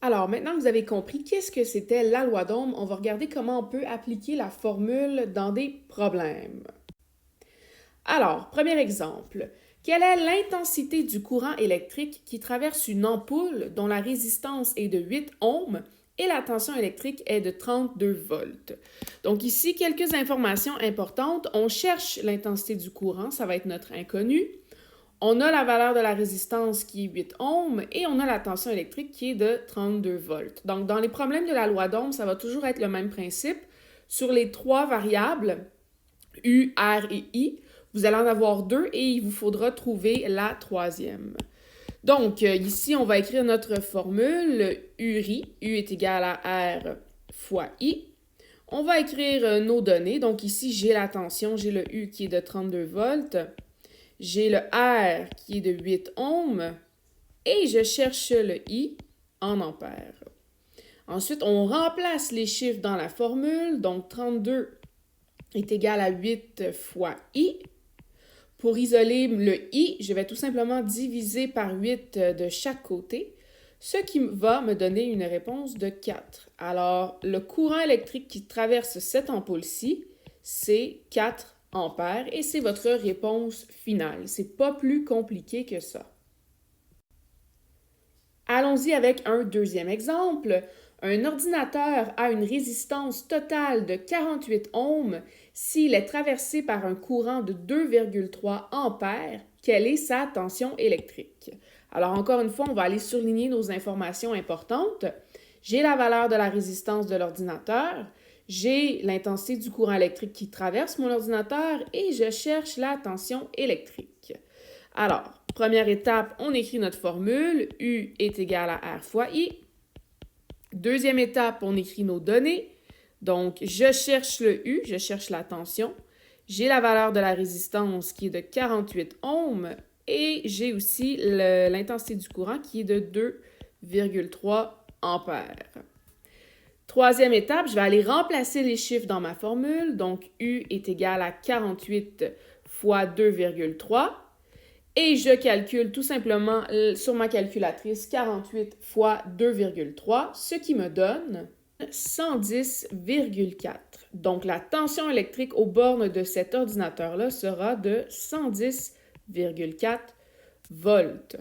Alors, maintenant que vous avez compris qu'est-ce que c'était la loi d'Ohm, on va regarder comment on peut appliquer la formule dans des problèmes. Alors, premier exemple. Quelle est l'intensité du courant électrique qui traverse une ampoule dont la résistance est de 8 ohms et la tension électrique est de 32 volts? Donc ici, quelques informations importantes. On cherche l'intensité du courant, ça va être notre inconnu. On a la valeur de la résistance qui est 8 ohms et on a la tension électrique qui est de 32 volts. Donc, dans les problèmes de la loi d'Ohm, ça va toujours être le même principe. Sur les trois variables, U, R et I, vous allez en avoir deux et il vous faudra trouver la troisième. Donc, ici, on va écrire notre formule URI. U est égal à R fois I. On va écrire nos données. Donc, ici, j'ai la tension, j'ai le U qui est de 32 volts. J'ai le R qui est de 8 ohms et je cherche le I en ampères. Ensuite, on remplace les chiffres dans la formule. Donc, 32 est égal à 8 fois I. Pour isoler le I, je vais tout simplement diviser par 8 de chaque côté, ce qui va me donner une réponse de 4. Alors, le courant électrique qui traverse cette ampoule-ci, c'est 4 ampères et c'est votre réponse finale. C'est pas plus compliqué que ça. Allons-y avec un deuxième exemple. Un ordinateur a une résistance totale de 48 ohms s'il est traversé par un courant de 2,3 ampères. Quelle est sa tension électrique? Alors encore une fois, on va aller surligner nos informations importantes. J'ai la valeur de la résistance de l'ordinateur, j'ai l'intensité du courant électrique qui traverse mon ordinateur et je cherche la tension électrique. Alors, première étape, on écrit notre formule. U est égal à R fois I. Deuxième étape, on écrit nos données. Donc, je cherche le U, je cherche la tension. J'ai la valeur de la résistance qui est de 48 ohms et j'ai aussi l'intensité du courant qui est de 2,3 ampères. Troisième étape, je vais aller remplacer les chiffres dans ma formule. Donc, U est égal à 48 fois 2,3. Et je calcule tout simplement sur ma calculatrice 48 fois 2,3, ce qui me donne 110,4. Donc, la tension électrique aux bornes de cet ordinateur-là sera de 110,4 volts.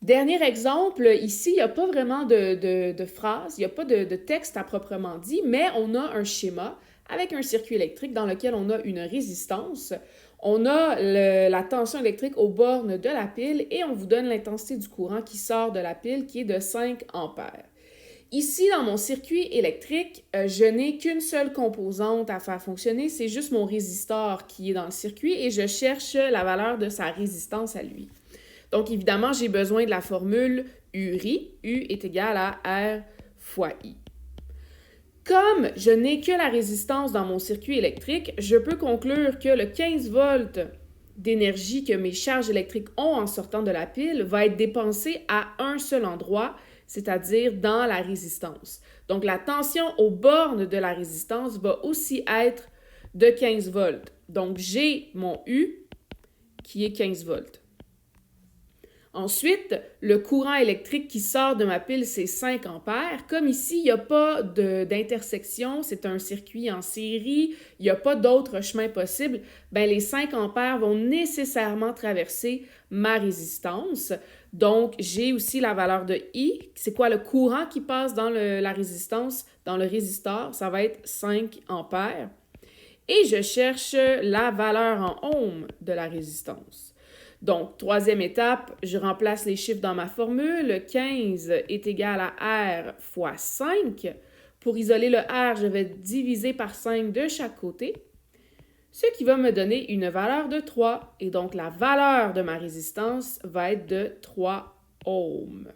Dernier exemple, ici, il n'y a pas vraiment de phrase, il n'y a pas de texte à proprement dit, mais on a un schéma avec un circuit électrique dans lequel on a une résistance. On a la tension électrique aux bornes de la pile et on vous donne l'intensité du courant qui sort de la pile qui est de 5 ampères. Ici, dans mon circuit électrique, je n'ai qu'une seule composante à faire fonctionner, c'est juste mon résistor qui est dans le circuit et je cherche la valeur de sa résistance à lui. Donc, évidemment, j'ai besoin de la formule URI. U est égal à R fois I. Comme je n'ai que la résistance dans mon circuit électrique, je peux conclure que le 15 volts d'énergie que mes charges électriques ont en sortant de la pile va être dépensé à un seul endroit, c'est-à-dire dans la résistance. Donc, la tension aux bornes de la résistance va aussi être de 15 volts. Donc, j'ai mon U qui est 15 volts. Ensuite, le courant électrique qui sort de ma pile, c'est 5 ampères. Comme ici, il n'y a pas d'intersection, c'est un circuit en série, il n'y a pas d'autre chemin possible, bien, les 5 ampères vont nécessairement traverser ma résistance. Donc, j'ai aussi la valeur de I. C'est quoi le courant qui passe dans la résistance, dans le résistor? Ça va être 5 ampères. Et je cherche la valeur en ohms de la résistance. Donc, troisième étape, je remplace les chiffres dans ma formule. 15 est égal à R fois 5. Pour isoler le R, je vais diviser par 5 de chaque côté, ce qui va me donner une valeur de 3. Et donc, la valeur de ma résistance va être de 3 ohms.